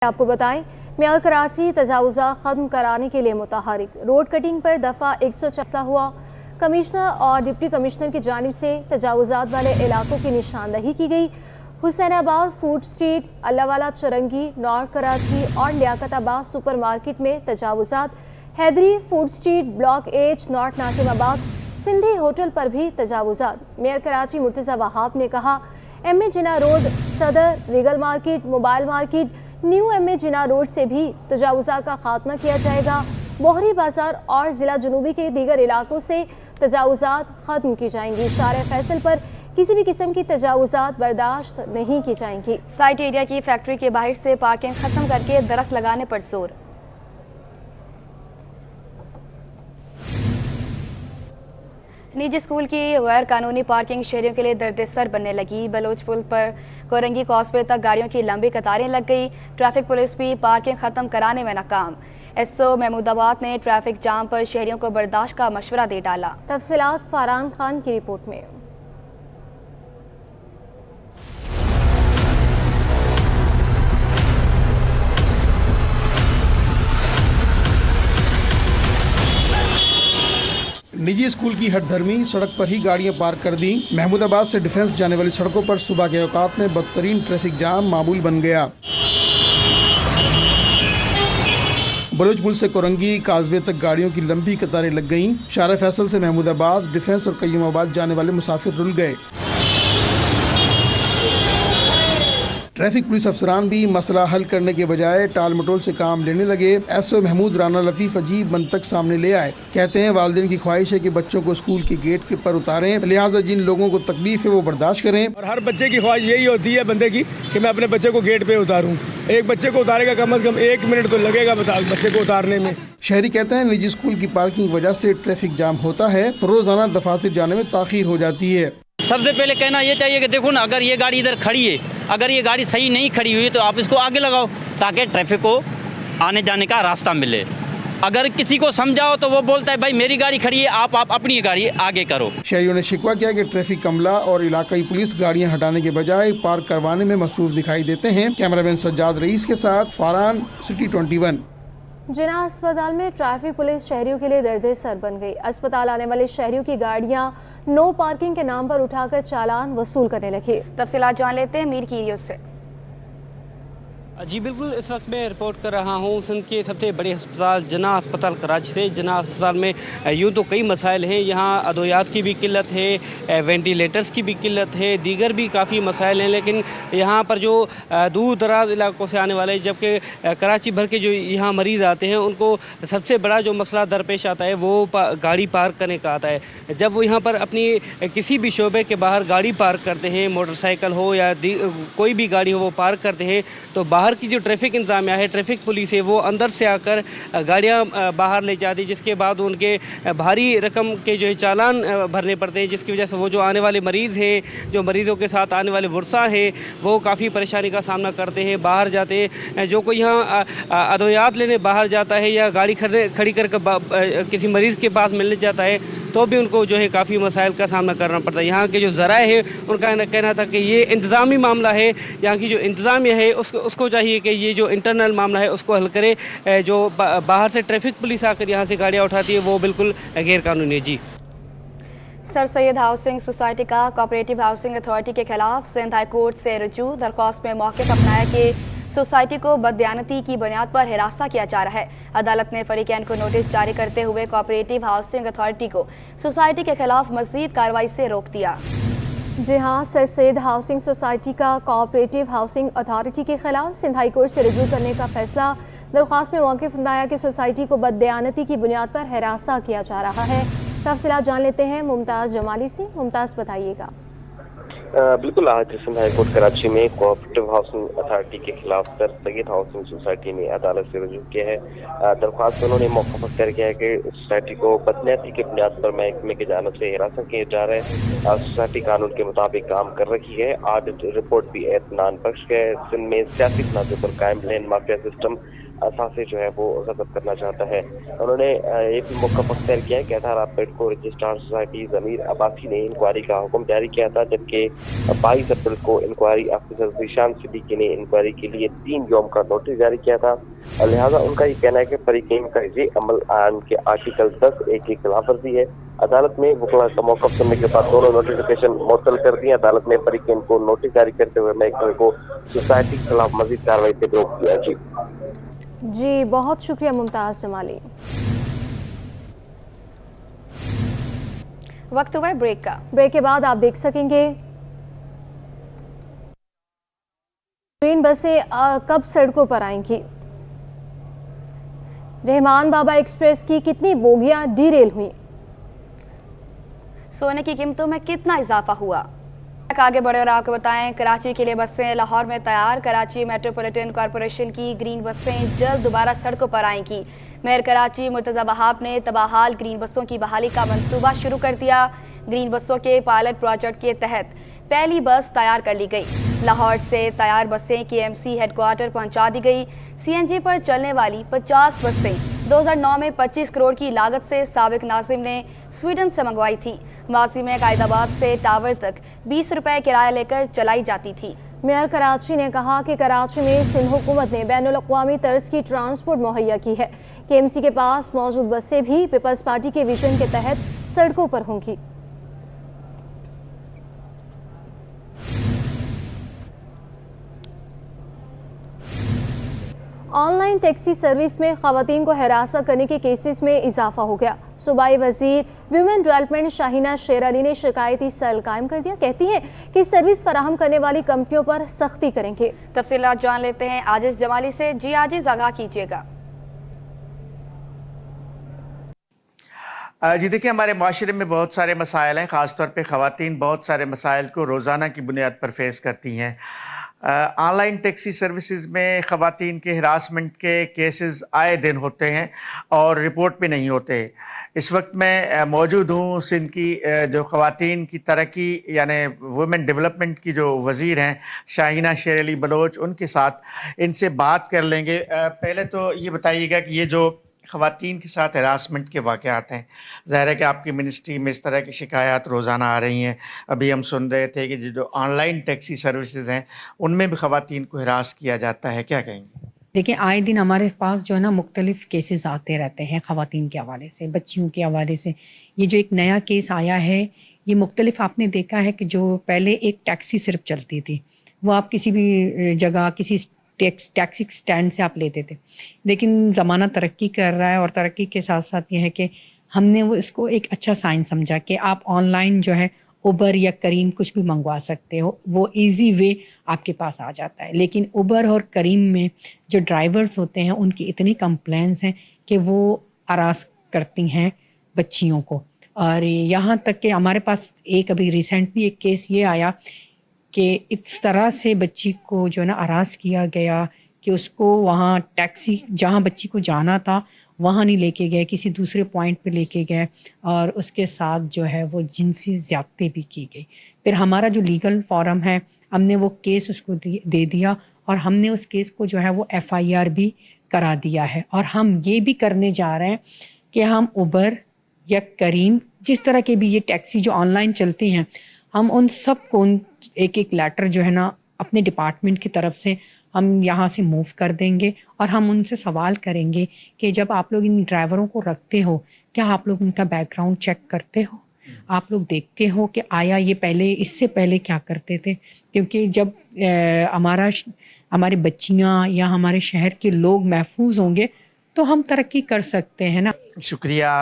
آپ کو بتائیں میئر کراچی تجاوزات ختم کرانے کے لیے متحرک روڈ کٹنگ پر دفعہ 166 ہوا۔ کمشنر اور ڈپٹی کمشنر کی جانب سے تجاوزات والے علاقوں کی نشاندہی کی گئی۔ حسین آباد فوڈ اسٹریٹ، اللہ والا چرنگی، نارتھ کراچی اور لیاقت آباد سپر مارکیٹ میں تجاوزات، Haidri food street, block H, north Nazimabad, Sindhi hotel پر بھی تجاوزات۔ میئر کراچی مرتضی وہاب نے کہا M A Jinnah road, Saddar, Regal market, mobile market, new M A Jinnah road سے بھی تجاوزات کا خاتمہ کیا جائے گا۔ بوہری بازار اور ضلع جنوبی کے دیگر علاقوں سے تجاوزات ختم کی جائیں گی۔ شارع فیصل پر کسی بھی قسم کی تجاوزات برداشت نہیں کی جائیں گی۔ سائٹ ایریا کی فیکٹری کے باہر سے پارکنگ ختم کر کے درخت لگانے پر زور۔ نجی اسکول کی غیر قانونی پارکنگ شہریوں کے لیے درد سر بننے لگی۔ بلوچ پل پر کورنگی کاسوے تک گاڑیوں کی لمبی قطاریں لگ گئی۔ ٹریفک پولیس بھی پارکنگ ختم کرانے میں ناکام۔ ایس او محمود آباد نے ٹریفک جام پر شہریوں کو برداشت کا مشورہ دے ڈالا۔ تفصیلات فاران خان کی رپورٹ میں۔ نجی اسکول کی ہٹ دھرمی سڑک پر ہی گاڑیاں پارک کر دیں۔ محمود آباد سے ڈیفنس جانے والی سڑکوں پر صبح کے اوقات میں بدترین ٹریفک جام معمول بن گیا۔ بلوچ پل سے کورنگی کازوے تک گاڑیوں کی لمبی قطاریں لگ گئیں۔ شارع فیصل سے محمود آباد، ڈیفنس اور قیوم آباد جانے والے مسافر رل گئے۔ ٹریفک پولیس افسران بھی مسئلہ حل کرنے کے بجائے ٹال مٹول سے کام لینے لگے۔ ایس او محمود رانا لطیف عجیب منطق سامنے لے آئے۔ کہتے ہیں والدین کی خواہش ہے کہ بچوں کو اسکول کے گیٹ کے پر اتاریں، لہٰذا جن لوگوں کو تکلیف ہے وہ برداشت کریں۔ اور ہر بچے کی خواہش یہی ہوتی ہے بندے کی کہ میں اپنے بچے کو گیٹ پہ اتاروں۔ ایک بچے کو اتارے گا کم از کم 1 منٹ تو لگے گا بچے کو اتارنے میں۔ شہری کہتے ہیں نجی اسکول کی پارکنگ کی وجہ سے ٹریفک جام ہوتا ہے تو روزانہ دفاتر جانے میں تاخیر ہو جاتی ہے۔ سب سے پہلے کہنا یہ چاہیے کہ دیکھو نا، اگر یہ گاڑی ادھر کھڑی ہے، اگر یہ گاڑی صحیح نہیں کھڑی ہوئی تو آپ اس کو آگے لگاؤ تاکہ ٹریفک کو آنے جانے کا راستہ ملے۔ اگر کسی کو سمجھاؤ تو وہ بولتا ہے بھائی میری گاڑی کھڑی ہے، آپ اپنی گاڑی آگے کرو۔ شہریوں نے شکوہ کیا کہ ٹریفک عملہ اور علاقائی پولیس گاڑیاں ہٹانے کے بجائے پارک کروانے میں مصروف دکھائی دیتے ہیں۔ کیمرہ مین سجاد رئیس کے ساتھ فاران، سٹی 21۔ جناح اسپتال میں ٹریفک پولیس شہریوں کے لیے درد سر بن گئی۔ اسپتال آنے والے شہریوں کی گاڑیاں نو پارکنگ کے نام پر اٹھا کر چالان وصول کرنے لگے۔ تفصیلات جان لیتے ہیں میر کی سے۔ جی بالکل، اس وقت میں رپورٹ کر رہا ہوں سندھ کے سب سے بڑے ہسپتال جناح اسپتال کراچی سے۔ جناح اسپتال میں یوں تو کئی مسائل ہیں، یہاں ادویات کی بھی قلت ہے، وینٹیلیٹرز کی بھی قلت ہے، دیگر بھی کافی مسائل ہیں، لیکن یہاں پر جو دور دراز علاقوں سے آنے والے جبکہ کراچی بھر کے جو یہاں مریض آتے ہیں ان کو سب سے بڑا جو مسئلہ درپیش آتا ہے وہ گاڑی پارک کرنے کا آتا ہے۔ جب وہ یہاں پر اپنی کسی بھی شعبے کے باہر گاڑی پارک کرتے ہیں، موٹر سائیکل ہو یا کوئی بھی گاڑی ہو وہ پارک کرتے ہیں، تو باہر کی جو ٹریفک انتظامیہ ہے، ٹریفک پولیس ہے، وہ اندر سے آ کر گاڑیاں باہر لے جاتی، جس کے بعد ان کے بھاری رقم کے جو ہے چالان بھرنے پڑتے ہیں، جس کی وجہ سے وہ جو آنے والے مریض ہیں، جو مریضوں کے ساتھ آنے والے ورثاء ہیں، وہ کافی پریشانی کا سامنا کرتے ہیں۔ باہر جاتے ہیں، جو کوئی یہاں ادویات لینے باہر جاتا ہے یا گاڑی کھڑی کر کسی مریض کے پاس ملنے جاتا ہے تو بھی ان کو جو ہے کافی مسائل کا سامنا کرنا پڑتا ہے۔ یہاں کے جو ذرائع ہے ان کا کہنا تھا کہ یہ انتظامی معاملہ ہے، یہاں کی جو انتظامیہ ہے اس کو چاہیے کہ یہ جو انٹرنل معاملہ ہے اس کو حل کرے۔ جو باہر سے ٹریفک پولیس آ کر یہاں سے گاڑیاں اٹھاتی ہے وہ بالکل غیر قانونی ہے۔ جی سر سید ہاؤسنگ سوسائٹی کا کوآپریٹو ہاؤسنگ اتھارٹی کے خلاف سندھ ہائی کورٹ سے رجوع۔ درخواست میں موقف اپنایا کہ سوسائٹی کو بددیانتی کی بنیاد پر ہراساں کیا جا رہا ہے۔ عدالت نے فریقین کو نوٹس جاری کرتے ہوئے کوآپریٹو ہاؤسنگ اتھارٹی کو سوسائٹی کے خلاف مزید کارروائی سے روک دیا۔ جی ہاں، سر سید ہاؤسنگ سوسائٹی کا کوآپریٹو ہاؤسنگ اتھارٹی کے خلاف سندھ ہائی کورٹ سے رجوع کرنے کا فیصلہ۔ درخواست میں موقف اپنایا کہ سوسائٹی کو بددیانتی کی بنیاد پر ہراساں کیا جا رہا ہے۔ تفصیلات جان لیتے ہیں ممتاز جمالی سے۔ ممتاز بتائیے گا۔ بالکل، آج سندھ ہائی کورٹ کراچی میں کوآپریٹو ہاؤسنگ اتھارٹی کے خلاف سر سید ہاؤسنگ سوسائٹی نے عدالت سے رجوع کیا ہے۔ درخواست میں انہوں نے موقف اختیار کیا ہے کہ سوسائٹی کو بدنیتی کی بنیاد پر محکمے کی جانب سے ہراساں کیا جا رہا ہے۔ سوسائٹی قانون کے مطابق کام کر رہی ہے۔ آڈٹ رپورٹ بھی اطمینان بخش ہے۔ سندھ میں سیاسی تنازع پر قائم لینڈ مافیا سسٹم असासे जो है वो जब्त करना चाहता है। उन्होंने ये भी मौका अख्तियार किया है कि अतार पेट को रजिस्ट्रार सोसाइटी ज़मीर अब्बासी ने इंक्वायरी का हुक्म जारी किया था, जबकि 22 अप्रैल को इंक्वायरी ऑफिसर ज़ीशान सिद्दीकी ने इंक्वायरी के लिए 3 यौम का नोटिस जारी किया था। लिहाजा उनका ये कहना है कि फरीकैन का ये अमल आइन के आर्टिकल 10(a) की खिलाफ वर्जी है। अदालत में वकला का मौक़िफ़ सुनने के बाद दोनों नोटिफिकेशन मुअत्तल कर दी। अदालत ने फरीकैन को नोटिस जारी करते हुए महकमे को सोसाइटी के खिलाफ मजीद कार्रवाई से रोक दिया। जी बहुत शुक्रिया मुमताज़ जमाली। वक्त हुआ है ब्रेक का। ब्रेक के बाद आप देख सकेंगे ट्रेन बसें कब सड़कों पर आएंगी, रहमान बाबा एक्सप्रेस की कितनी बोगियां डीरेल हुई, सोने की कीमतों में कितना इजाफा हुआ। आगे बढ़े और आपको बताएं, कराची के लिए बसें लाहौर में तैयार। कराची मेट्रोपॉलिटन कॉरपोरेशन की ग्रीन बसें जल्द दोबारा सड़कों पर आएंगी। मेयर कराची मुर्तज़ा वहाब ने तबाहाल ग्रीन बसों की बहाली का मंसूबा शुरू कर दिया। ग्रीन बसों के पायलट प्रोजेक्ट के तहत पहली बस तैयार कर ली गई। लाहौर से तैयार बसें KMC हेडक्वार्टर पहुंचा दी गई। CNG पर चलने वाली 50 बसें 2009 में 25 करोड़ की लागत से साबिक नाज़िम ने स्वीडन से मंगवाई थी। माजी में कायदाबाद से टावर तक 20 रुपए किराया लेकर चलाई जाती थी। मेयर कराची ने कहा कि कराची में सिंध हुकूमत ने बैनुल-अक़वामी तर्ज की ट्रांसपोर्ट मुहैया की है। KMC के पास मौजूद बसें भी पीपल्स पार्टी के विजन के तहत सड़कों पर होंगी। ऑनलाइन टैक्सी सर्विस में ख़वातीन को हिरासत करने के केसेस में इजाफा हो गया। सूबाई वजीर वुमेन डेवलपमेंट शाहीना शेर अली ने शिकायती सेल कायम कर दिया। कहती हैं कि सर्विस फराहम करने वाली कंपनियों पर सख्ती करेंगे। तफसीलात जान लेते हैं आजिज जमाली से। जी आजिज, आगाह कीजिएगा। जी देखिए, हमारे माशरे में बहुत सारे मसाइल हैं, ख़ासतौर पे ख़वातीन बहुत सारे मसाइल को रोज़ाना की बुनियाद पर फेस करती हैं। ऑनलाइन टैक्सी सर्विसेज में ख़वातीन के हिरासमेंट के केसेस आए दिन होते हैं और रिपोर्ट भी नहीं होते। इस वक्त मैं मौजूद हूँ सिंध की जो ख़वातीन की तरक्की यानी वुमेन डेवलपमेंट की जो वज़ीर हैं शाहीना शेर अली बलोच, उनके साथ इनसे बात कर लेंगे। पहले तो ये बताइएगा कि ये जो ख़वातीन के साथ हरासमेंट के वाक़यात हैं, ज़ाहिर है कि आपकी मिनिस्ट्री में इस तरह की शिकायत रोज़ाना आ रही हैं। अभी हम सुन रहे थे कि जो ऑनलाइन टैक्सी सर्विसेज हैं उनमें भी ख़वातीन को हरास किया जाता है, क्या कहेंगे? देखिए, आए दिन हमारे पास जो है ना मुख्तलिफ़ केसेस आते रहते हैं ख़वातीन के हवाले से, बच्चियों के हवाले से। ये जो एक नया केस आया है, ये मुख्तलिफ़ आपने देखा है कि जो पहले एक टैक्सी सिर्फ चलती थी, वो आप किसी भी जगह किसी टैक्सी स्टैंड से आप लेते थे, लेकिन ज़माना तरक्की कर रहा है और तरक्की के साथ साथ ये है कि हमने वो इसको एक अच्छा साइन समझा कि आप ऑनलाइन जो है उबर या करीम कुछ भी मंगवा सकते हो, वो इजी वे आपके पास आ जाता है। लेकिन उबर और करीम में जो ड्राइवर्स होते हैं उनकी इतनी कंप्लेंट्स हैं कि वो हरास करती हैं बच्चियों को। और यहाँ तक कि हमारे पास एक अभी रिसेंटली एक केस ये आया कि इस तरह से बच्ची को जो है ना हरास किया गया कि उसको वहाँ टैक्सी जहाँ बच्ची को जाना था वहाँ नहीं लेके गए, किसी दूसरे पॉइंट पे लेके गए और उसके साथ जो है वो जिनसी ज़्यादती भी की गई। फिर हमारा जो लीगल फॉरम है, हमने वो केस उसको दे दिया और हमने उस केस को जो है वो FIR भी करा दिया है। और हम ये भी करने जा रहे हैं कि हम उबर या करीम जिस तरह के भी ये टैक्सी जो ऑनलाइन चलती हैं, हम उन सब को एक एक लेटर जो है ना अपने डिपार्टमेंट की तरफ से हम यहाँ से मूव कर देंगे और हम उनसे सवाल करेंगे कि जब आप लोग इन ड्राइवरों को रखते हो, क्या आप लोग उनका बैकग्राउंड चेक करते हो? आप लोग देखते हो कि आया ये पहले इससे पहले क्या करते थे? क्योंकि जब हमारी बच्चियाँ या हमारे शहर के लोग महफूज होंगे तो हम तरक्की कर सकते हैं ना। शुक्रिया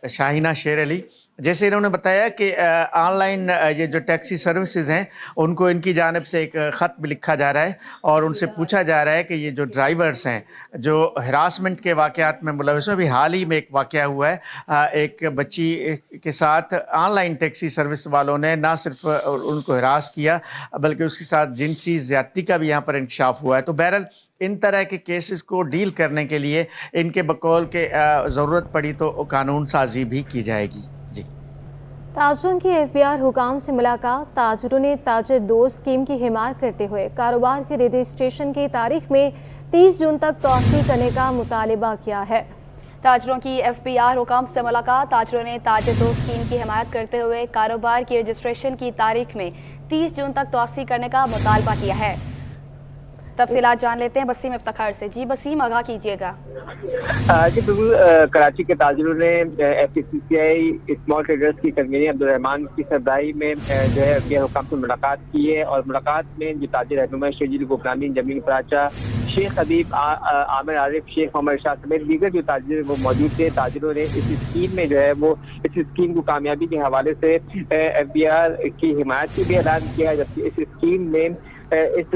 शाहीना शेर अली। जैसे इन्होंने बताया कि ऑनलाइन ये जो टैक्सी सर्विसेज हैं उनको इनकी जानिब से एक ख़त भी लिखा जा रहा है और उनसे पूछा जा रहा है कि ये जो ड्राइवर्स हैं जो हरासमेंट के वाक़यात में मुलविस हैं, अभी हाल ही में एक वाक़या हुआ है, एक बच्ची के साथ ऑनलाइन टैक्सी सर्विस वालों ने ना सिर्फ उनको हरास किया बल्कि उसके साथ जिनसी ज़्यादती का भी यहाँ पर इंकशाफ हुआ है। तो बहरहाल इन तरह के केसेस को डील करने के लिए इनके बकौल के ज़रूरत पड़ी तो कानून साजी भी की जाएगी। जी, ताजरों की FBR हुकाम से मुलाकात। ताजरों ने ताजर दोस्त स्कीम की हिमायत करते हुए कारोबार के रजिस्ट्रेशन की तारीख में 30 जून तक तौसीक करने का मुतालिबा किया है। ताजरों की FBR हुकाम से मुलाकात। ताजरों ने ताजिर दोस्त स्कीम की हिमायत करते हुए कारोबार की रजिस्ट्रेशन की तारीख में 30 जून तक तौसीक करने का मुतालबा किया है। तफसीलात जान लेते हैं बसीम इफ्तिखार से। जी बसीम, आगाह कीजिएगा। जी बिल्कुल, कराची के ताजिरों ने FPCCI स्मॉल ट्रेडर्स की कन्वीनर अब्दुलरहमान की सरबराही में जो है FBR हुकाम से मुलाकात की है और मुलाकात में जो ताजिर रहनुमा शेजील गोपनानी, जमील पराचा, शेख हबीब, आमिर आरिफ, शेख मोहम्मद शाह समेत दीगर जो ताजिर वो मौजूद थे। ताजिरों ने इस स्कीम में जो है वो इस स्कीम को कामयाबी के हवाले से FBR की हिमायत की भी ऐलान किया है, जबकि इस स्कीम में इस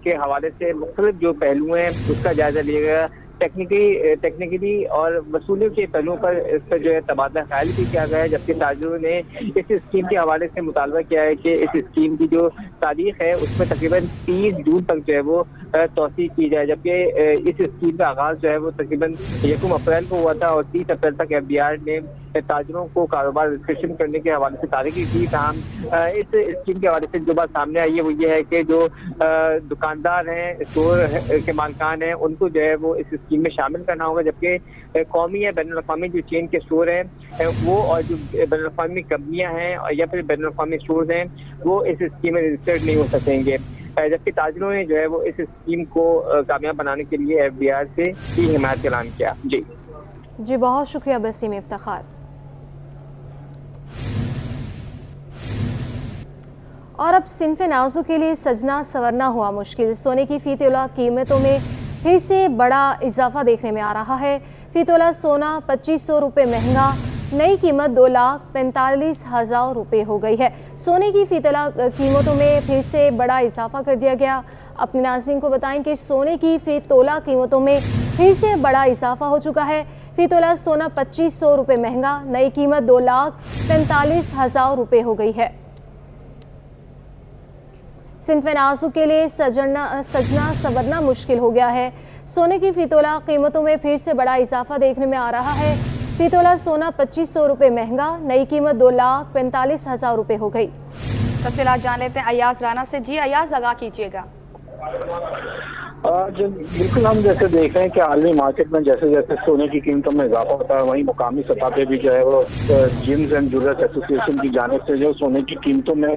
के हवाले से मुख्तलिफ जो पहलू हैं उसका जायजा लिया गया। टेक्निकली और वसूलियों के पहलुओं पर इस पर जो है तबादला ख्याल भी किया गया है, जबकि ताजिरों ने इस स्कीम के हवाले से मुतालबा किया है कि इस स्कीम की जो तारीख है उसमें तकरीबन 30 जून तक जो है वो तौसीक की जाए, जबकि इस स्कीम का आगाज़ जो है वो तकरीबन 1 अप्रैल को हुआ था और 30 अप्रैल तक FBR ने ताजिरों को कारोबार रजिस्ट्रेशन करने के हवाले से तारीख दी। तमाम इस स्कीम के हवाले से जो बात सामने आई है वो ये है कि जो दुकानदार हैं, स्टोर के मालकान हैं, उनको जो है वो इस स्कीम में शामिल करना होगा, जबकि कौमी या बैनुल अक़वामी जो चेन के स्टोर हैं वो और जो बैनुल अक़वामी कंपनियाँ हैं या फिर बैनुल अक़वामी स्टोर हैं वो इस स्कीम में रजिस्टर्ड नहीं हो सकेंगे। जबकि ताजिरों ने जो है वो इस स्कीम को कामयाब बनाने के लिए FBR से की हिमायत का ऐलान किया। जी बहुत शुक्रिया बसीम इफ्तिखार। और अब सिन्फ नाजू के लिए सजना संवरना हुआ मुश्किल। सोने की फी तोला कीमतों में फिर से बड़ा इजाफा देखने में आ रहा है। फी तोला सोना 2500 रुपये महंगा, नई कीमत 2,45,000 रुपये हो गई है। सोने की फी तोला कीमतों में फिर से बड़ा इजाफा कर दिया गया। अपने नाज़रीन को बताएं कि सोने की फी तोला कीमतों में फिर से बड़ा इजाफा हो चुका है। फी तोला सोना 2500 रुपये महंगा, नई कीमत 2,45,000 रुपये हो गई है। सिन्फ नाजू के लिए सजना संवरना मुश्किल हो गया है। सोने की फी तोला कीमतों में फिर से बड़ा इजाफा देखने में आ रहा है। फी तोला सोना 2500 रुपये महंगा, नई कीमत 2,45,000 रुपये हो गई। तफसीलात जान लेते हैं अयाज राना से। जी अयाज, आगाह कीजिएगा। बिल्कुल, हम जैसे देख रहे हैं कि आलमी मार्केट में जैसे जैसे सोने की कीमतों में इजाफा होता है, वहीं मुकामी सतह पे भी जो है वो जिम्स एंड ज्वेलर्स एसोसिएशन की जानिब से जो सोने की कीमतों में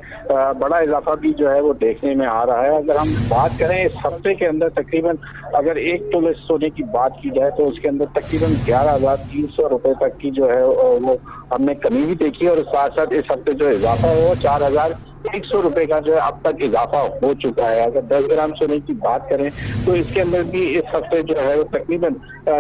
बड़ा इजाफा भी जो है वो देखने में आ रहा है। अगर हम बात करें इस हफ्ते के अंदर तकरीबन अगर 1 तोले सोने की बात की जाए तो उसके अंदर तकरीबन 11,300 रुपये तक की जो है वो हमने कमी भी देखी है और साथ साथ इस हफ्ते जो इजाफा है वो 4,100 रुपये का जो है अब तक इजाफा हो चुका है। अगर 10 ग्राम सोने की बात करें तो इसके अंदर भी इस हफ्ते जो है वो तकरीबन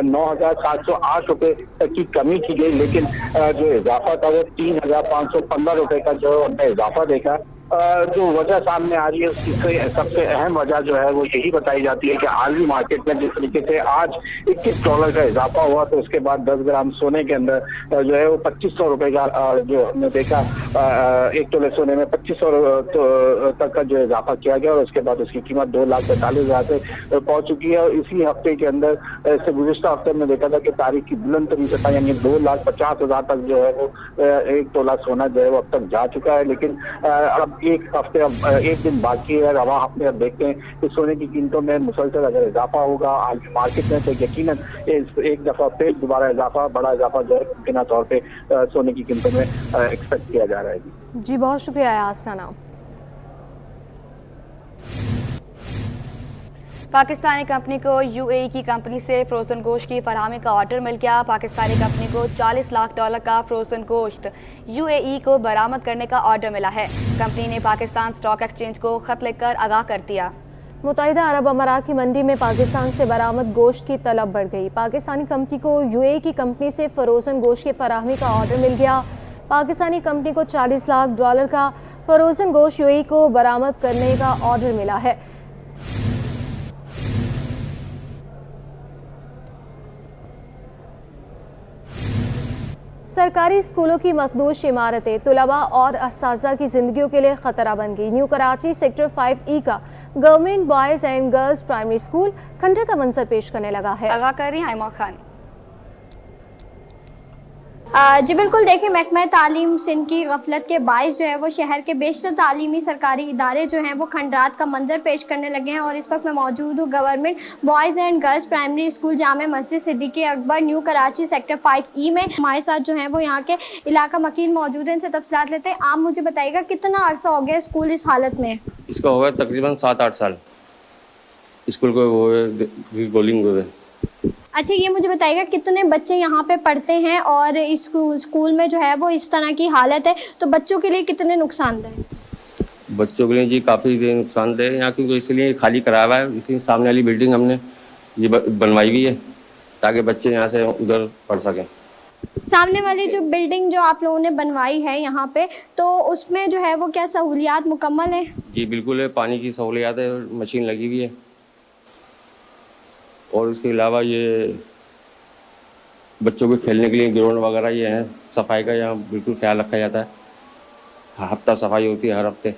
9,708 रुपये तक की कमी की गई, लेकिन जो इजाफा था वो 3,515 रुपये का जो हमने इजाफा देखा। जो वजह सामने आ रही है उसकी सबसे अहम वजह जो है वो यही बताई जाती है कि आलमी मार्केट में जिस तरीके से आज $21 का इजाफा हुआ तो उसके बाद 10 ग्राम सोने के अंदर जो है वो 2500 रुपये का जो हमने देखा 1 तोले सोने में 2500 तक का जो इजाफा किया गया और उसके बाद उसकी कीमत 2,45,000 से पहुंच चुकी है। और इसी हफ्ते के अंदर से गुज़िश्ता हफ्ते में देखा था कि तारीख की बुलंद तरीन सतह यानी 2,50,000 तक जो है वो 1 तोला सोना जो है वो अब तक जा चुका है। लेकिन अब एक हफ्ते अब 1 दिन बाकी है, रवा हफ्ते अब देखते हैं कि सोने की कीमतों में मुसलसल अगर इजाफा होगा आलमी मार्केट में तो यकीनन एक दफ़ा फिर दोबारा इजाफा, बड़ा इजाफा जो है मुमकिन तौर पे सोने की कीमतों में एक्सपेक्ट किया जा रहा है। जी बहुत शुक्रिया अयाज राना। पाकिस्तानी कंपनी को UAE की कंपनी से फ्रोज़न गोश्त की फराहमी का ऑर्डर मिल गया। पाकिस्तानी कंपनी को $40 लाख का फ्रोज़न गोश्त UAE को बरामद करने का ऑर्डर मिला है। कंपनी ने पाकिस्तान स्टॉक एक्सचेंज को खत लिखकर आगाह कर दिया। मुत्तहिदा अरब अमारात की मंडी में पाकिस्तान से बरामद गोश्त की तलब बढ़ गई। पाकिस्तानी कंपनी को UAE की कंपनी से फ्रोज़न गोश्त की फराहमी का ऑर्डर मिल गया। पाकिस्तानी कंपनी को $40 लाख का फ्रोज़न गोश्त UAE को बरामद करने का ऑर्डर मिला है। सरकारी स्कूलों की मखदूश इमारतें तुलबा और असातिज़ा की जिंदगियों के लिए खतरा बन गई। न्यू कराची सेक्टर 5E का government boys and girls primary school खंडर का मंजर पेश करने लगा है। आगाह कर रही हैं आयमा खान। जी बिल्कुल, देखिए महकमा तालीम सिंध की गफलत के बायस जो है वो शहर के बेशतर तालीमी सरकारी इदारे जो हैं वो खंडरात का मंजर पेश करने लगे हैं। और इस वक्त मैं मौजूद हूँ government boys and girls primary school Jame Masjid Siddiq Akbar new Karachi sector 5E में। हमारे साथ जो हैं वो यहाँ के इलाका मकीन मौजूद हैं, इनसे तफसीलात लेते हैं। आप मुझे बताइएगा कितना अरसा हो गया स्कूल इस हालत में? इसका हो गया तकरीबन 7-8 साल स्कूल को वो रोलिंग हुए। अच्छा, ये मुझे बताइएगा कितने बच्चे यहाँ पे पढ़ते हैं और इस स्कूल में जो है वो इस तरह की हालत है तो बच्चों के लिए कितने नुकसानदेह है? बच्चों के लिए जी काफ़ी नुकसानदेह है यहाँ, क्योंकि इसलिए खाली कराया हुआ है। इसलिए सामने वाली बिल्डिंग हमने ये बनवाई हुई है ताकि बच्चे यहाँ से उधर पढ़ सकें। सामने वाली जो बिल्डिंग जो आप लोगों ने बनवाई है यहाँ पे, तो उसमें जो है वो क्या सहूलियात मुकम्मल है? जी बिल्कुल है, पानी की सहूलियात है, मशीन लगी हुई है और उसके अलावा ये बच्चों के खेलने के लिए ग्राउंड वगैरह ये हैं। सफाई का यहाँ बिल्कुल ख्याल रखा जाता है, हफ्ता सफाई होती है हर हफ्ते।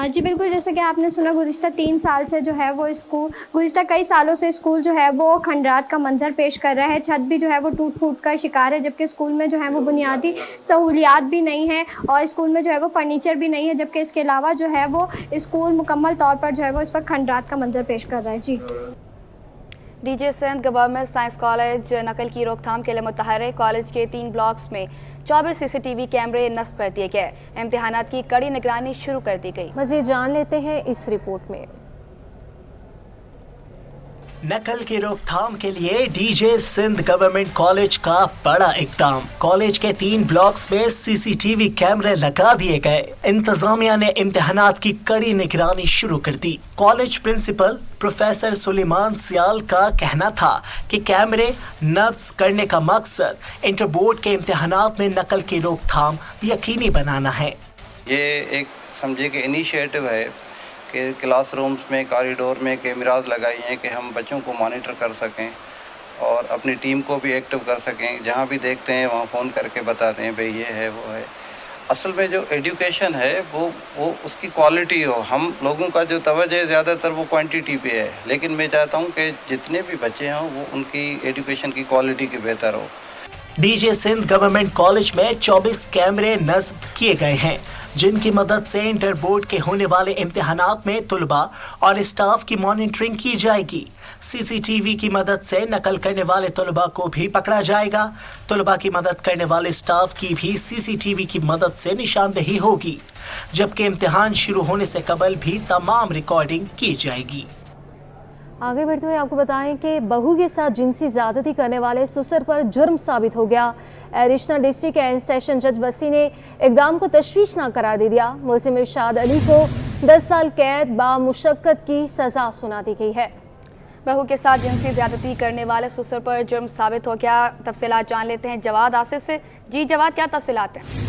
जी बिल्कुल, जैसे कि आपने सुना गुज़िश्ता 3 साल से जो है वो स्कूल, गुज़िश्ता कई सालों से स्कूल जो है वो खंडरात का मंजर पेश कर रहा है। छत भी जो है वो टूट फूट का शिकार है, जबकि स्कूल में जो है वो बुनियादी सहूलियात भी नहीं है और स्कूल में जो है वो फर्नीचर भी नहीं है, जबकि इसके अलावा जो है वो स्कूल मुकम्मल तौर पर जो है वो इस वक्त खंडरात का मंजर पेश कर रहा है। जी D J Sindh government science college नकल की रोकथाम के लिए मुतहर्रिक कॉलेज के 3 ब्लॉक्स में 24 CCTV कैमरे नस्ब कर दिए गए। इम्तिहानात की कड़ी निगरानी शुरू कर दी गई। मज़ीद जान लेते हैं इस रिपोर्ट में। नकल की रोकथाम के लिए डीजे सिंध गवर्नमेंट कॉलेज का बड़ा इकदाम। कॉलेज के 3 ब्लॉक्स में CCTV कैमरे लगा दिए गए। इंतजामिया ने इम्तिहानात की कड़ी निगरानी शुरू कर दी। कॉलेज प्रिंसिपल प्रोफेसर सुलेमान सियाल का कहना था कि कैमरे नस्ब करने का मकसद इंटर बोर्ड के इम्तिहानात में नकल की रोकथाम यकीनी बनाना है। ये एक समझे कि इनिशिएटिव है कि क्लासरूम्स में कॉरिडोर में कैमरास लगाई हैं कि हम बच्चों को मॉनिटर कर सकें और अपनी टीम को भी एक्टिव कर सकें। जहाँ भी देखते हैं वहाँ फ़ोन करके बताते हैं भाई ये है वो है। असल में जो एजुकेशन है वो उसकी क्वालिटी हो। हम लोगों का जो तवज्जो है ज़्यादातर वो क्वांटिटी पे है, लेकिन मैं चाहता हूँ कि जितने भी बच्चे हों वो उनकी एजुकेशन की क्वालिटी की बेहतर हो। डीजे सिंध गवर्नमेंट कॉलेज में 24 कैमरे नस्ब किए गए हैं, जिनकी मदद से इंटर बोर्ड के होने वाले इम्तिहानात में तुलबा और स्टाफ की मॉनिटरिंग की जाएगी। CCTV की मदद से नकल करने वाले तुलबा को भी पकड़ा जाएगा। तुलबा की मदद करने वाले स्टाफ की भी CCTV की मदद से निशानदेही होगी, जबकि इम्तिहान शुरू होने से कबल भी तमाम रिकॉर्डिंग की जाएगी। आगे बढ़ते हुए आपको बताएं कि बहू के साथ जिनसी ज्यादती करने वाले सुसर पर जुर्म साबित हो गया। एडिशनल डिस्ट्रिक्ट एंड सेशन जज बस्सी ने इक़दाम को तशवीशनाक करार दे दिया। मुलज़िम इरशाद अली को 10 साल कैद बामुशक्कत की सज़ा सुना दी गई है। बहू के साथ जिनसी ज्यादती करने वाले सुसर पर जुर्म साबित हो गया। तफसीलात जान लेते हैं जवाद आसिफ से। जी जवाद, क्या तफसीलात हैं?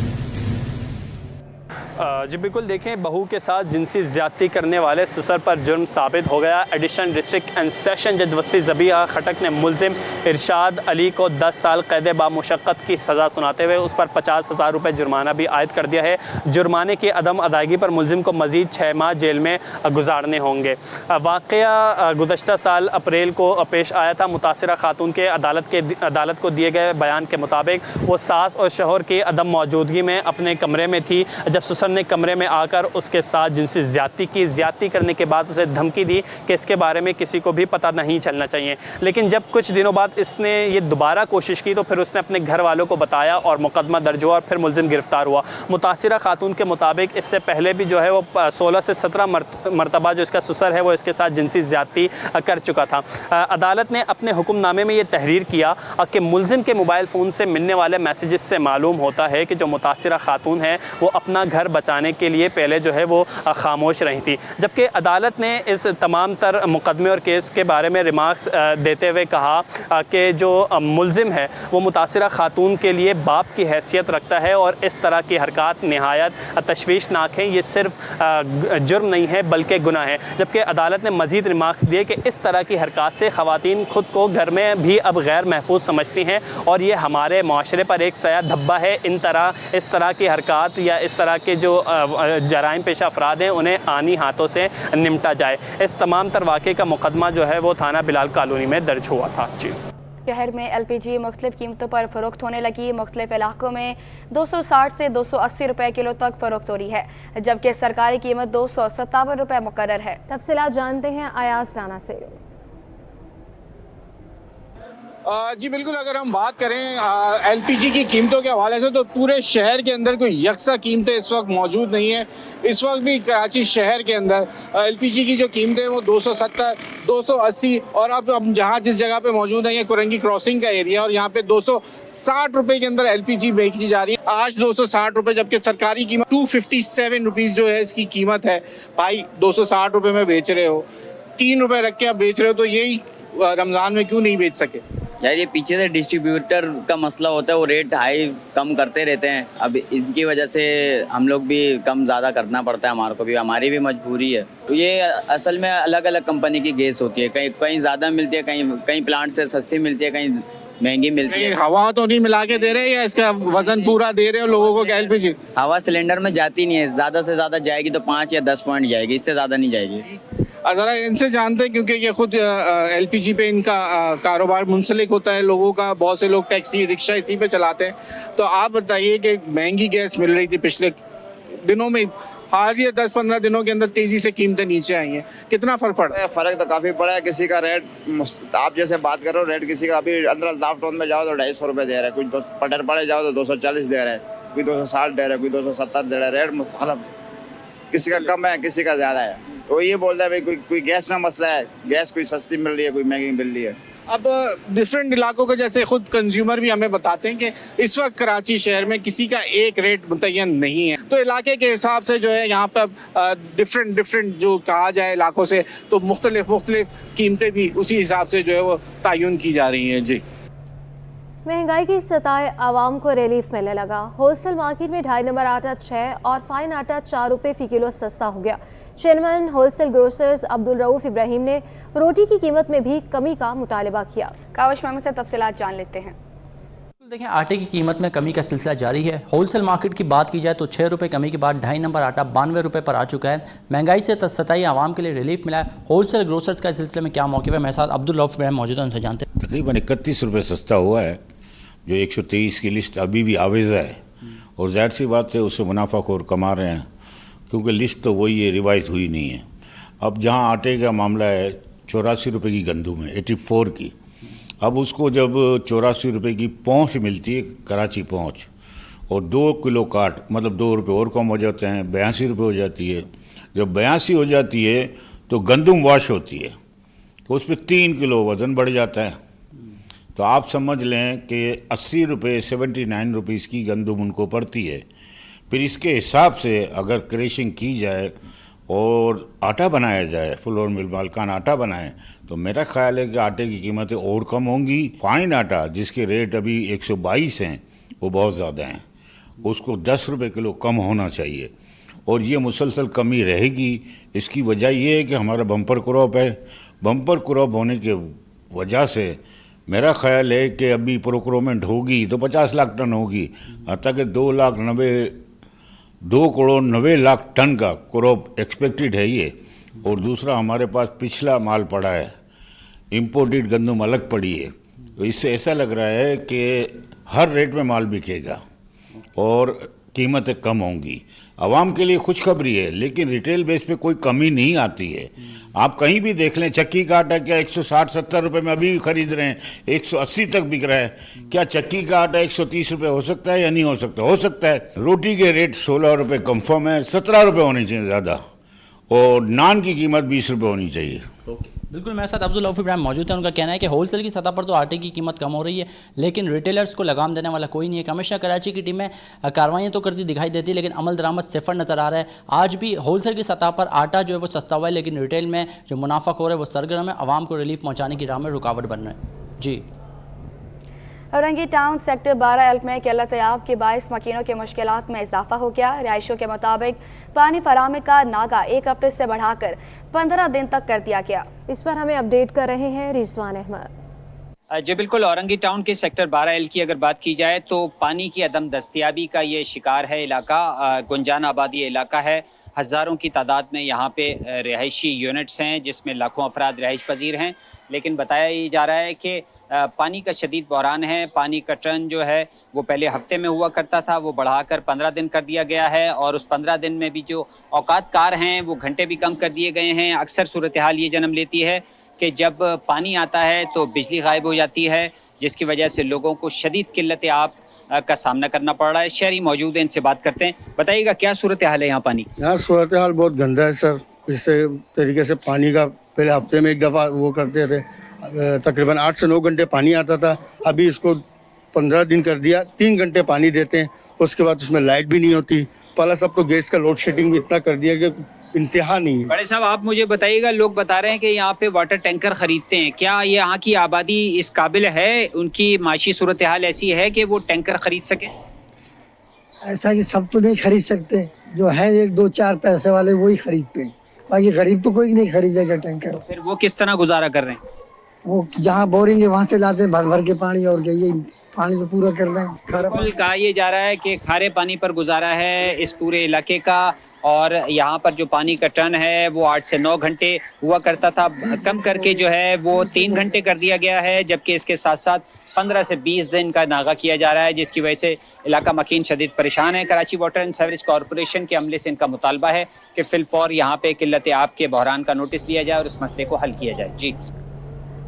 जी बिल्कुल, देखें बहू के साथ जिनसी ज़्यादती करने वाले सुसर पर जुर्म साबित हो गया। एडिशनल डिस्ट्रिक्ट एंड सेशन जज वसी ज़बिया खटक ने मुलजिम इरशाद अली को 10 साल कैद बामुशक्कत की सज़ा सुनाते हुए उस पर 50,000 रुपये जुर्माना भी आयद कर दिया है। जुर्माने की अदम अदायगी पर मुलजिम को मज़ीद 6 माह जेल में गुजारने होंगे। वाक़या गुज़श्ता साल अप्रैल को पेश आया था। मुतासिरा खातून के अदालत को दिए गए बयान के मुताबिक वो सास और शौहर की अदम मौजूदगी में अपने कमरे में थी जब सुसर ने कमरे में आकर उसके साथ जिनसी ज़्यादती की। ज़्यादती करने के बाद उसे धमकी दी कि इसके बारे में किसी को भी पता नहीं चलना चाहिए। लेकिन जब कुछ दिनों बाद इसने ये दोबारा कोशिश की तो फिर उसने अपने घर वालों को बताया और मुकदमा दर्ज हुआ और फिर मुलजिम गिरफ्तार हुआ। मुतासिरा खातून के मुताबिक इससे पहले भी जो है वो 16 से 17 मरतबा जो इसका सुसर है वो इसके साथ जिनसी ज़्यादती कर चुका था। अदालत ने अपने हुक्मनामे में ये तहरीर किया कि मुलजिम के मोबाइल फ़ोन से मिलने वाले मैसेजेस से मालूम होता है कि जो मुतासिरा खातून है वो अपना घर बचाने के लिए पहले जो है वो खामोश रही थी। जबकि अदालत ने इस तमाम तर मुकदमे और केस के बारे में रिमार्क्स देते हुए कहा कि जो मुलजिम है वो मुतासिरा खातून के लिए बाप की हैसियत रखता है और इस तरह की हरकत नहायत तशवीशनाक हैं। ये सिर्फ जुर्म नहीं है बल्कि गुनाह है। जबकि अदालत ने मज़ीद रिमार्क्स दिए कि इस तरह की हरकत से ख़वातीन खुद को घर में भी अब गैर महफूज समझती हैं और ये हमारे माशरे पर एक सया धब्बा है। इस तरह की हरकत या इस तरह के जो जराइम पेशा अफराद हैं उन्हें आनी हाथों से निमटा जाए। इस तमाम तर वाक़े का मुकदमा जो है वो थाना बिलाल कॉलोनी में दर्ज हुआ था। जी शहर में LPG मुख्तलिफ कीमतों पर फ़रोख्त होने लगी। मुख्तलिफ इलाकों में 260 से 280 रुपये किलो तक फ़रोख्त हो रही है, जबकि सरकारी कीमत 257 रुपये मुकर्रर है। तफसीलात जानते हैं अयाज राना से। जी बिल्कुल, अगर हम बात करें LPG की कीमतों के हवाले से तो पूरे शहर के अंदर कोई यकसा कीमतें इस वक्त मौजूद नहीं है। इस वक्त भी कराची शहर के अंदर LPG की जो कीमतें हैं वो 270, 280 और अब हम जहाँ जिस जगह पे मौजूद हैं ये कुरंगी क्रॉसिंग का एरिया और यहाँ पे 260 रुपए के अंदर LPG बेची जा रही है। आज 260 रुपए, जबकि सरकारी कीमत 257 रुपीज़ जो है इसकी कीमत है। भाई 260 रुपए में बेच रहे हो, 3 रुपए रख के आप बेच रहे हो, तो यही रमज़ान में क्यों नहीं बेच सके? यार ये पीछे से डिस्ट्रीब्यूटर का मसला होता है, वो रेट हाई कम करते रहते हैं। अब इनकी वजह से हम लोग भी कम ज़्यादा करना पड़ता है, हमारे को भी, हमारी भी मजबूरी है। तो ये असल में अलग अलग कंपनी की गैस होती है, कहीं ज़्यादा मिलती है, कहीं प्लांट से सस्ती मिलती है, कहीं महंगी मिलती है। हवा तो नहीं मिला के दे रहे या इसका वजन पूरा दे रहे हो लोगों को? LPG हवा सिलेंडर में जाती नहीं है, ज़्यादा से ज़्यादा जाएगी तो 5 या 10 पॉइंट जाएगी, इससे ज़्यादा नहीं जाएगी। ज़रा इनसे जानते हैं, क्योंकि ये खुद LPG पे इनका कारोबार मुंसलिक होता है लोगों का, बहुत से लोग टैक्सी रिक्शा इसी पे चलाते हैं। तो आप बताइए कि महंगी गैस मिल रही थी पिछले दिनों में, हाल ही 10-15 दिनों के अंदर तेजी से कीमतें नीचे आई हैं, कितना फ़र्क पड़ा है? फ़र्क तो काफ़ी पड़ा है। किसी का रेट आप जैसे बात करो, रेट किसी का अभी अंदर अल्ताफ टाउन में जाओ तो 250 रुपये दे रहा है, कुछ पटर पड़े जाओ तो 240 दे रहा है, कोई 260 दे रहा है, कोई 270 दे रहा है। रेट मतलब किसी का कम है, किसी का ज़्यादा है। तो ये बोल रहा है भाई कोई गैस में मसला है, गैस कोई सस्ती मिल रही है, कोई महंगी मिल रही है। अब डिफरेंट इलाकों के जैसे खुद कंज्यूमर भी हमें बताते हैं कि इस वक्त कराची शहर में किसी का एक रेट मुतय्यन नहीं है, तो इलाके के हिसाब से जो है यहाँ पर डिफरेंट जो कहा जाए इलाकों से, तो मुख्तलिफ कीमतें भी उसी हिसाब से जो है वो तयन की जा रही हैं। जी, महंगाई की सताए आवाम को रिलीफ मिलने लगा। होलसेल मार्केट में 2.5 नंबर आटा 6 और फाइन आटा 4 रुपये फ़ी किलो सस्ता हो गया। Chairman wholesale grocers Abdul Rauf Ibrahim ने रोटी की कीमत में भी कमी का मुतालबा किया। कावश महमूद से तफसीलात जान लेते हैं। देखें, आटे की कीमत में कमी का सिलसिला जारी है। होलसेल मार्केट की बात की जाए तो 6 रुपये कमी के बाद 2.5 नंबर आटा 92 रुपये पर आ चुका है। महंगाई से सताई आवाम के लिए रिलीफ मिला है। होलसेल ग्रोसर्स का सिलसिले में क्या मौक़िफ़ है, मेरे साथ अब्दुल रऊफ इब्राहिम मौजूद है, उनसे जानते हैं। तकरीबन 31 रुपये सस्ता हुआ है, जो 123 की लिस्ट अभी भी आवेज़ा है, और ज़ाहिर सी बात है उससे मुनाफाखोर कमा रहे हैं, क्योंकि लिस्ट तो वही है, रिवाइज हुई नहीं है। अब जहाँ आटे का मामला है 84 रुपये की गंदुम है 84 की, अब उसको जब 84 रुपये की पहुँच मिलती है, कराची पहुँच, और 2 किलो काट मतलब 2 रुपये और कम हो जाते हैं, 82 रुपये हो जाती है। जब 82 हो जाती है तो गंदुम वॉश होती है, तो उस पर 3 किलो वज़न बढ़ जाता है। तो आप समझ लें कि 80 रुपये 79 रुपीज़ की गंदुम उनको पड़ती है। फिर इसके हिसाब से अगर क्रैशिंग की जाए और आटा बनाया जाए, फ्लोर मिल मालकान आटा बनाए, तो मेरा ख्याल है कि आटे की कीमतें और कम होंगी। फाइन आटा जिसके रेट अभी 122 हैं वो बहुत ज़्यादा हैं, उसको 10 रुपये किलो कम होना चाहिए, और ये मुसलसल कमी रहेगी। इसकी वजह ये है कि हमारा बम्पर क्रॉप है। बम्पर क्रॉप होने के वजह से मेरा ख्याल है कि अभी प्रोक्योरमेंट होगी तो 50 लाख टन होगी, तक 2 करोड़ 90 लाख टन का क्रॉप एक्सपेक्टेड है ये। और दूसरा हमारे पास पिछला माल पड़ा है, इंपोर्टेड गंदम अलग पड़ी है, तो इससे ऐसा लग रहा है कि हर रेट में माल बिकेगा और कीमतें कम होंगी। आवाम के लिए खुशखबरी है, लेकिन रिटेल बेस पे कोई कमी नहीं आती है। आप कहीं भी देख लें, चक्की का आटा क्या 160-70 रुपये में अभी खरीद रहे हैं, 180 तक बिक रहा है। क्या चक्की का आटा 130 रुपये हो सकता है या नहीं हो सकता? हो सकता है। रोटी के रेट 16 रुपये कन्फर्म है, 17 रुपये होने चाहिए ज़्यादा, और नान की कीमत 20 रुपये होनी चाहिए। बिल्कुल, मेरे साथ अब्दुल रऊफ इब्राहिम मौजूद है। उनका कहना है कि होलसेल की सतह पर तो आटे की कीमत कम हो रही है, लेकिन रिटेलर्स को लगाम देने वाला कोई नहीं है। कमिश्नर कराची की टीम में कार्रवाइयाँ तो करती दिखाई देती है, लेकिन अमल दरामद सिफर नज़र आ रहा है। आज भी होलसेल की सतह पर आटा जो है वो सस्ता हुआ है, लेकिन रिटेल में जो मुनाफाखोर है वो सरगर्म है, आवाम को रिलीफ पहुँचाने की राह में रुकावट बन रहा है। जी, औरंगी टाउन सेक्टर 12 में किल्लत आब के बायस मकीनों के मुश्किलात में इजाफा हो गया। रिहायशियों के मुताबिक पानी फराहमी का नागा 1 हफ्ते से बढ़ाकर 15 दिन तक कर दिया गया। इस पर हमें अपडेट कर रहे हैं रिजवान अहमद। जी बिल्कुल, औरंगी टाउन के सेक्टर 12 की अगर बात की जाए तो पानी की अदम दस्तयाबी का ये शिकार है इलाका। गुंजान आबादी इलाका है, हज़ारों की तादाद में यहाँ पे रिहायशी यूनिट्स हैं जिसमें लाखों अफराद रिहाइश पजीर हैं, लेकिन बताया ये जा रहा है कि पानी का शदीद बहरान है। पानी का टर्न जो है वो पहले हफ्ते में हुआ करता था, वो बढ़ाकर 15 दिन कर दिया गया है और उस 15 दिन में भी जो औकात कार हैं वो घंटे भी कम कर दिए गए हैं। अक्सर सूरत हाल ये जन्म लेती है कि जब पानी आता है तो बिजली गायब हो जाती है, जिसकी वजह से लोगों को शदीद किल्लत आब का सामना करना पड़ रहा है। शहरी मौजूद हैं, इनसे बात करते हैं। बताइएगा क्या सूरत हाल है यहाँ पानी? यहाँ सूरत हाल बहुत गंदा है सर। इस तरीके से पानी का पहले हफ्ते में एक दफ़ा वो करते थे, तकरीबन 8 से 9 घंटे पानी आता था, अभी इसको 15 दिन कर दिया, 3 घंटे पानी देते हैं, उसके बाद उसमें लाइट भी नहीं होती। पहला सब तो गैस का लोड शेडिंग भी इतना कर दिया कि इंतहा नहीं है। बड़े साहब आप मुझे बताइएगा, लोग बता रहे हैं कि यहाँ पे वाटर टैंकर खरीदते हैं, क्या ये यहाँ की आबादी इस काबिल है, उनकी माशी सूरत हाल ऐसी है कि वो टैंकर खरीद सके? ऐसा कि सब तो नहीं खरीद सकते, जो है 1-2-4 पैसे वाले वही खरीदते हैं, बाकी गरीब तो कोई नहीं खरीदेगा टैंकर। फिर वो किस तरह गुजारा कर रहे हैं? वो जहाँ बोरिंग है वहाँ से लाते हैं भर भर के पानी, और क्या यही पानी तो पूरा कर रहे हैं। कहा ये जा रहा है कि खारे पानी पर गुजारा है इस पूरे इलाके का, और यहाँ पर जो पानी का टर्न है वो 8 से 9 घंटे हुआ करता था, कम करके जो है वो 3 घंटे कर दिया गया है, जबकि इसके साथ साथ 15 से 20 दिन का नागा किया जा रहा है, जिसकी वजह से इलाका मकीन शदीद परेशान है। Karachi water and sewerage corporation के अमले से इनका मुतालबा है कि फिलफौर यहाँ पे किल्लत आब के बहरान का नोटिस लिया जाए और इस मसले को हल किया जाए। जी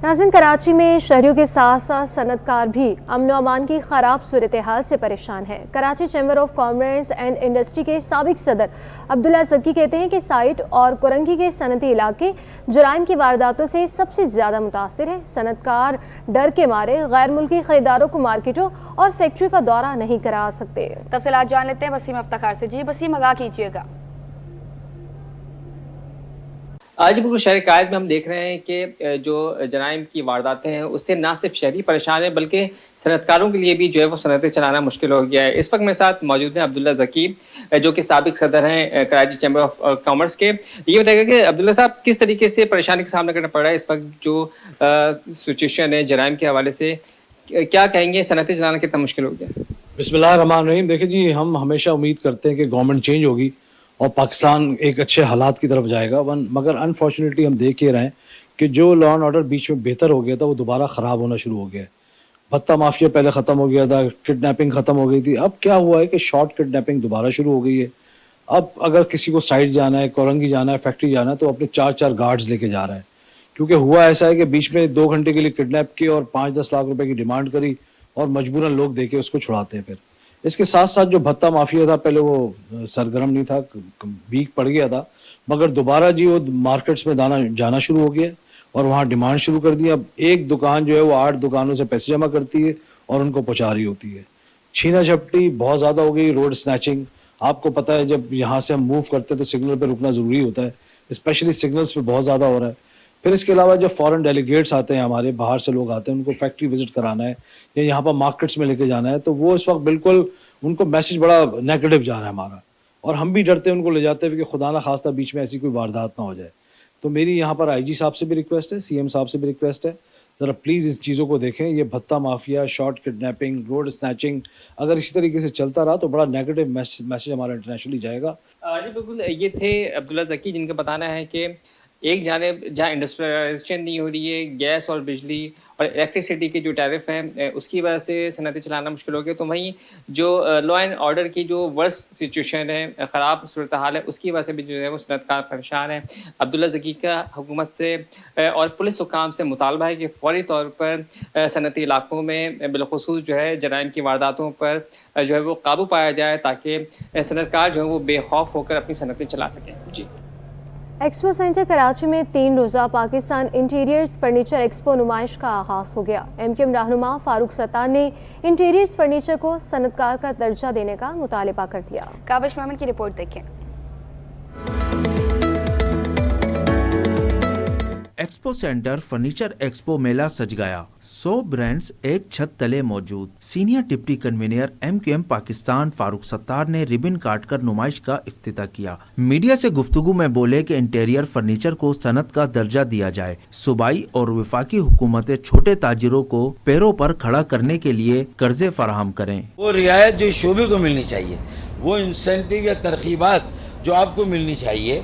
नाज़रीन, कराची में शहरियों के साथ साथ सनतकार भी अमन व अमान की ख़राब सूरत हाल से परेशान है। Karachi chamber of commerce and industry के साबिक सदर अब्दुल्ला ज़की कहते हैं कि साइट और कुरंगी के सनती इलाके जराइम की वारदातों से सबसे ज़्यादा मुतासिर है। सनतकार डर के मारे गैर मुल्की खरीदारों को मार्केटों और फैक्ट्री का दौरा नहीं करा सकते। तफसीलात जान लेते हैं वसीम अफ्तार से। जी वसीम, आगाह कीजिएगा। आज बिल्कुल शहर कायद में हम देख रहे हैं कि जो जराइम की वारदातें हैं उससे ना सिर्फ शहरी परेशान है बल्कि सनतकारों के लिए भी जो है वो सनतें चलाना मुश्किल हो गया है। इस वक्त मेरे साथ मौजूद हैं अब्दुल्ला ज़की, जो कि साबिक सदर हैं कराची चैम्बर ऑफ कॉमर्स के। ये बताएगा कि अब्दुल्ला साहब किस तरीके से परेशानी का सामना करना पड़ रहा है इस वक्त जो सिचुएशन है जराइम के हवाले से, क्या कहेंगे, सनतें चलाना कितना मुश्किल हो गया? बिस्मिल्लाह रहमान रहीम। देखिए जी, हम हमेशा उम्मीद करते हैं कि गवर्नमेंट चेंज होगी और पाकिस्तान एक अच्छे हालात की तरफ जाएगा, मगर अनफॉर्चुनेटली हम देख ही रहे हैं कि जो लॉ एंड ऑर्डर बीच में बेहतर हो गया था वो दोबारा ख़राब होना शुरू हो गया है। भत्ता माफिया पहले ख़त्म हो गया था, किडनैपिंग ख़त्म हो गई थी, अब क्या हुआ है कि शॉर्ट किडनैपिंग दोबारा शुरू हो गई है। अब अगर किसी को साइट जाना है, कोरंगी जाना है, फैक्ट्री जाना है, तो अपने 4-4 गार्ड्स लेके जा रहा है, क्योंकि हुआ ऐसा है कि बीच में 2 घंटे के लिए किडनैप किए और 5-10 लाख रुपए की डिमांड करी और मजबूरन लोग देके उसको छुड़ाते हैं। फिर इसके साथ साथ जो भत्ता माफिया था, पहले वो सरगर्म नहीं था, वीक पड़ गया था, मगर दोबारा जी वो मार्केट्स में जाना शुरू हो गया और वहाँ डिमांड शुरू कर दी। अब एक दुकान जो है वो 8 दुकानों से पैसे जमा करती है और उनको पहुँचा रही होती है। छीना झपटी बहुत ज़्यादा हो गई, रोड स्नैचिंग। आपको पता है जब यहाँ से हम मूव करते हैं तो सिग्नल पर रुकना ज़रूरी होता है, स्पेशली सिग्नल्स पे बहुत ज़्यादा हो रहा है। फिर इसके अलावा जब फॉरेन डेलीगेट्स आते हैं, हमारे बाहर से लोग आते हैं, उनको फैक्ट्री विजिट कराना है या यहाँ पर मार्केट्स में लेके जाना है, तो वो इस वक्त बिल्कुल उनको मैसेज बड़ा नेगेटिव जा रहा है हमारा, और हम भी डरते हैं उनको ले जाते हुए कि खुदा ना खास्ता बीच में ऐसी कोई वारदात ना हो जाए। तो मेरी यहाँ पर आईजी साहब से भी रिक्वेस्ट है, सीएम साहब से भी रिक्वेस्ट है, ज़रा प्लीज़ इस चीज़ों को देखें। ये भत्ता mafia, short kidnapping, road snatching अगर इसी तरीके से चलता रहा तो बड़ा नेगेटिव मैसेज हमारा इंटरनेशनली जाएगा। जी बिल्कुल, ये थे अब्दुल्ला ज़की, जिनका बताना है कि एक जानिब जहाँ इंडस्ट्रियलाइजेशन नहीं हो रही है, गैस और बिजली और इलेक्ट्रिसिटी के जो टैरिफ हैं उसकी वजह से सनतें चलाना मुश्किल हो गया, तो वहीं जो लॉ एंड ऑर्डर की जो वर्स्ट सिचुएशन है, ख़राब सूरत हाल है, उसकी वजह से भी जो है वो सनतकार परेशान है। अब्दुल्ला ज़की का हुकूमत से और पुलिस हुकाम से मुतालबा है कि फौरी तौर पर सनती इलाकों में बिलखुसूस जो है जराइम की वारदातों पर जो है वो काबू पाया जाए, ताकि सनतकार जो है वो बेखौफ होकर अपनी सनतें चला सकें। जी। एक्सपो सेंटर कराची में 3 रोज़ा पाकिस्तान इंटीरियर्स फर्नीचर एक्सपो नुमाइश का आगाज़ हो गया। एमक्यूएम रहनुमा फारूक सत्तार ने इंटीरियर्स फर्नीचर को सनतकार का दर्जा देने का मुतालबा कर दिया। काबिश मोहम्मद की रिपोर्ट देखें। एक्सपो सेंटर फर्नीचर एक्सपो मेला सज गया। 100 ब्रांड्स एक छत तले मौजूद। Senior deputy convener MQM Pakistan Farooq Sattar ने रिबन काट कर नुमाइश का इफ्तिताह किया। मीडिया से गुफ्तगू में बोले कि इंटीरियर फर्नीचर को सनत का दर्जा दिया जाए। सूबाई और वफाकी हुकूमतें छोटे ताजिरों को पैरों पर खड़ा करने के लिए कर्जे फराहम करें। वो रियायत जो शोबे को मिलनी चाहिए, वो इंसेंटिव या तरकीबात जो आपको मिलनी चाहिए,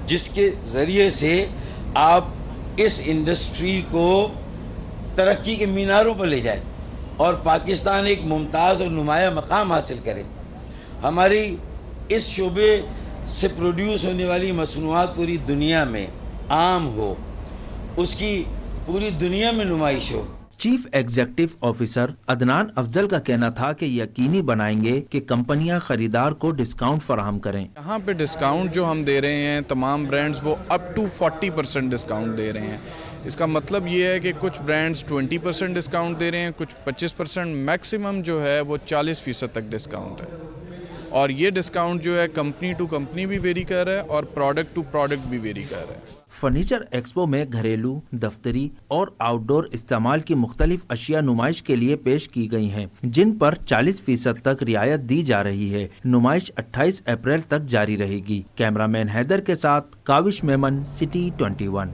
जिसके ज़रिए से आप इस इंडस्ट्री को तरक्की के मीनारों पर ले जाए और पाकिस्तान एक मुमताज़ और नुमाया मकाम हासिल करे। हमारी इस शोबे से प्रोड्यूस होने वाली मसनूआत पूरी दुनिया में आम हो, उसकी पूरी दुनिया में नुमाइश हो। Chief executive officer Adnan Afzal का कहना था कि यकीनी बनाएंगे कि कंपनियां खरीदार को डिस्काउंट फराहम करें। यहाँ पे डिस्काउंट जो हम दे रहे हैं तमाम ब्रांड्स वो अप टू 40% डिस्काउंट दे रहे हैं। इसका मतलब ये है कि कुछ ब्रांड्स 20% डिस्काउंट दे रहे हैं, कुछ 25%, मैक्सिमम जो है वो 40% तक डिस्काउंट है। और ये डिस्काउंट जो है कंपनी टू कंपनी भी वेरी कर रहा है और प्रोडक्ट टू प्रोडक्ट भी वेरी कर रहा है। फर्नीचर एक्सपो में घरेलू, दफ्तरी और आउटडोर इस्तेमाल की मुख्तलिफ अशिया नुमाइश के लिए पेश की गई हैं, जिन पर 40% तक रियायत दी जा रही है। नुमाइश 28 अप्रैल तक जारी रहेगी। कैमरामैन हैदर के साथ काविश मेमन, सिटी 21।